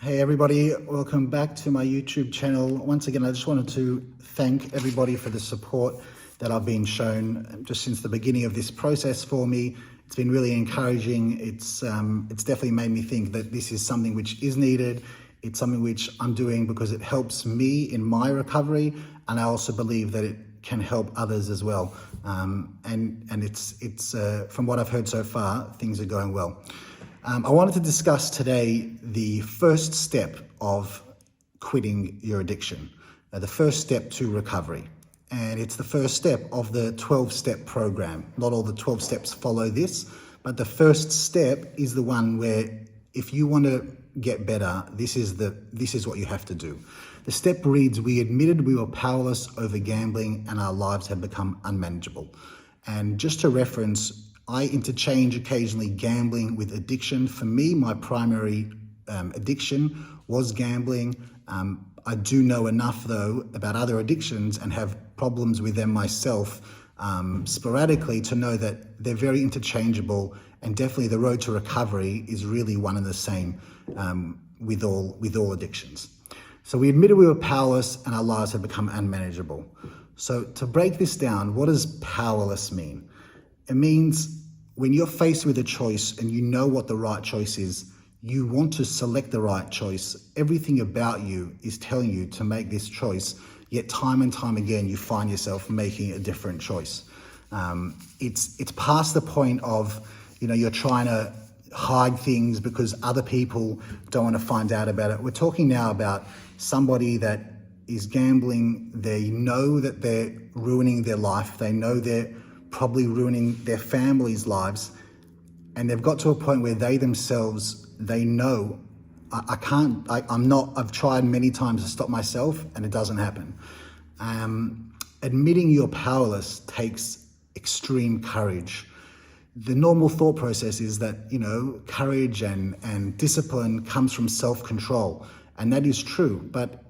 Hey everybody, welcome back to my YouTube channel. Once again, I just wanted to thank everybody for the support that I've been shown just since the beginning of this process for me. It's been really encouraging. It's definitely made me think that this is something which is needed. It's something which I'm doing because it helps me in my recovery, and I also believe that it can help others as well. And it's from what I've heard so far, things are going well. I wanted to discuss today the first step of quitting your addiction, the first step to recovery. And it's the first step of the 12-step program. Not all the 12 steps follow this, but the first step is the one where if you want to get better, this is what you have to do. The step reads, we admitted we were powerless over gambling and our lives had become unmanageable. And just to reference, I interchange occasionally gambling with addiction. For me, my primary addiction was gambling. I do know enough though about other addictions and have problems with them myself sporadically to know that they're very interchangeable, and definitely the road to recovery is really one and the same with all addictions. So we admitted we were powerless and our lives had become unmanageable. So to break this down, what does powerless mean? It means when you're faced with a choice and you know what the right choice is, you want to select the right choice. Everything about you is telling you to make this choice, yet time and time again, you find yourself making a different choice. It's past the point of, you're trying to hide things because other people don't want to find out about it. We're talking now about somebody that is gambling. They know that they're ruining their life. They know they're probably ruining their family's lives. And they've got to a point where they themselves, they know, I've tried many times to stop myself and it doesn't happen. Admitting you're powerless takes extreme courage. The normal thought process is that, courage and discipline comes from self-control. And that is true. But,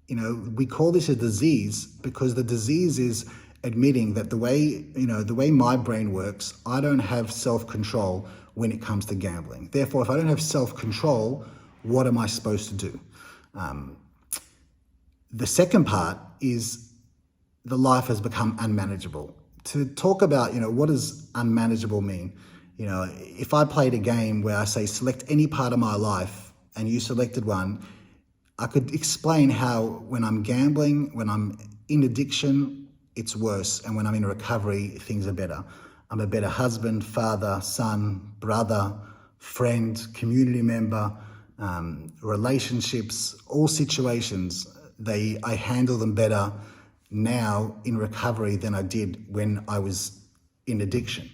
we call this a disease because the disease is admitting that the way my brain works, I don't have self-control when it comes to gambling. Therefore, if I don't have self-control, what am I supposed to do? The second part is the life has become unmanageable. To talk about, what does unmanageable mean? If I played a game where I say select any part of my life and you selected one, I could explain how when I'm gambling, when I'm in addiction, it's worse. And when I'm in recovery, things are better. I'm a better husband, father, son, brother, friend, community member, relationships, all situations. I handle them better now in recovery than I did when I was in addiction.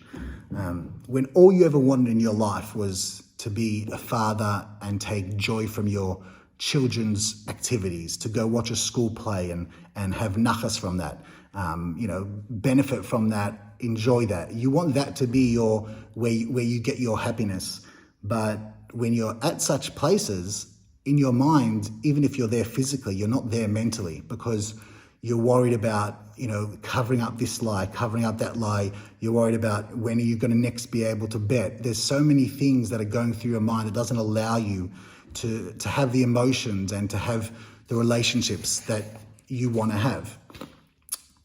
When all you ever wanted in your life was to be a father and take joy from your children's activities, to go watch a school play and have nachas from that, benefit from that, enjoy that. You want that to be where you get your happiness. But when you're at such places, in your mind, even if you're there physically, you're not there mentally because you're worried about, covering up this lie, covering up that lie. You're worried about when are you going to next be able to bet. There's so many things that are going through your mind that doesn't allow you to have the emotions and to have the relationships that you want to have.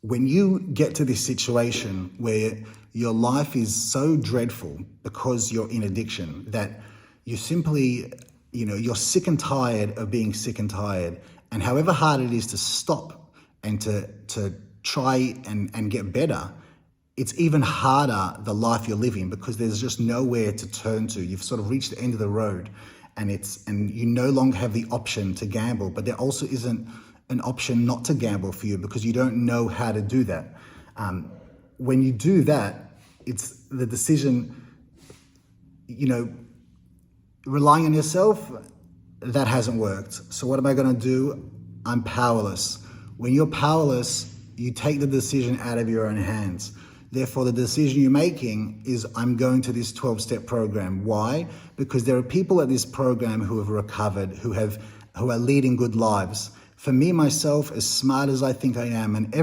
When you get to this situation where your life is so dreadful because you're in addiction that you simply, you're sick and tired of being sick and tired, and however hard it is to stop and to try and get better, it's even harder the life you're living because there's just nowhere to turn to. You've sort of reached the end of the road and you no longer have the option to gamble, but there also isn't an option not to gamble for you because you don't know how to do that. When you do that, it's the decision, relying on yourself, that hasn't worked. So what am I going to do? I'm powerless. When you're powerless, you take the decision out of your own hands. Therefore, the decision you're making is, I'm going to this 12-step program. Why? Because there are people at this program who have recovered, who are leading good lives. For me, myself, as smart as I think I am, and not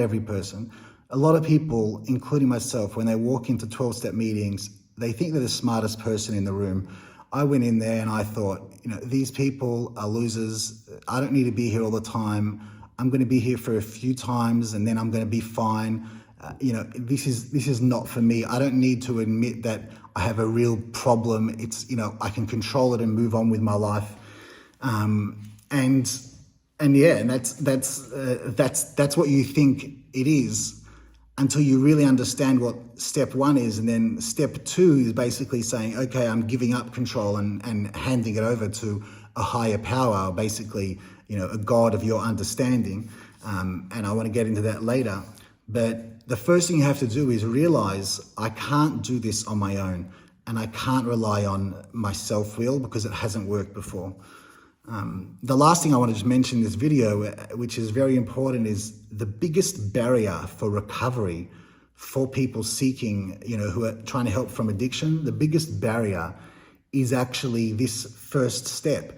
every person, a lot of people, including myself, when they walk into 12-step meetings, they think they're the smartest person in the room. I went in there and I thought, these people are losers. I don't need to be here all the time. I'm going to be here for a few times and then I'm going to be fine. This is not for me. I don't need to admit that I have a real problem. It's, I can control it and move on with my life. And that's what you think it is until you really understand what step one is. And then step two is basically saying, okay, I'm giving up control and handing it over to a higher power, basically, a God of your understanding. And I want to get into that later. But the first thing you have to do is realize I can't do this on my own and I can't rely on my self-will because it hasn't worked before. The last thing I want to just mention in this video, which is very important, is the biggest barrier for recovery for people seeking, who are trying to help from addiction. The biggest barrier is actually this first step,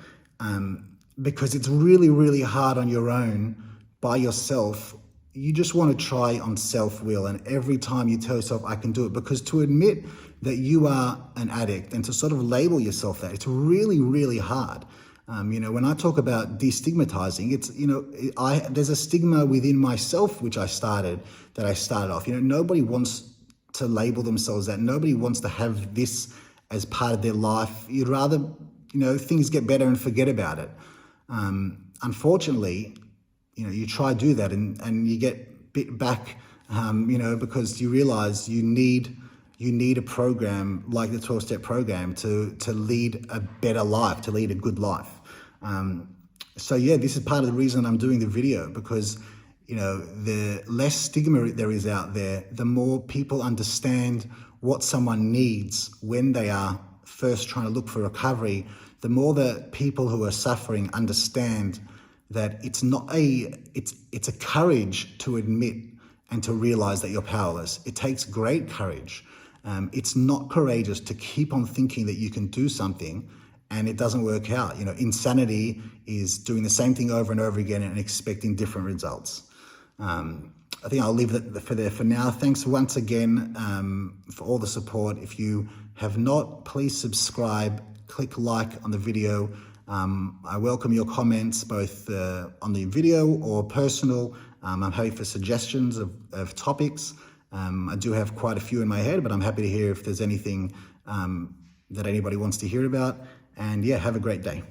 because it's really, really hard on your own by yourself. You just want to try on self-will, and every time you tell yourself, I can do it, because to admit that you are an addict and to sort of label yourself that, it's really, really hard. When I talk about destigmatizing, it's, there's a stigma within myself, which I started off. Nobody wants to label themselves that. Nobody wants to have this as part of their life. You'd rather, things get better and forget about it. Unfortunately, you try to do that and you get bit back, because you realize you need a program like the 12-step program to lead a better life, to lead a good life. This is part of the reason I'm doing the video, because, the less stigma there is out there, the more people understand what someone needs when they are first trying to look for recovery, the more that people who are suffering understand that it's a courage to admit and to realize that you're powerless. It takes great courage. It's not courageous to keep on thinking that you can do something and it doesn't work out. Insanity is doing the same thing over and over again and expecting different results. I think I'll leave it for there for now. Thanks once again for all the support. If you have not, please subscribe, click like on the video. I welcome your comments, both on the video or personal. I'm happy for suggestions of topics. I do have quite a few in my head, but I'm happy to hear if there's anything that anybody wants to hear about. And have a great day.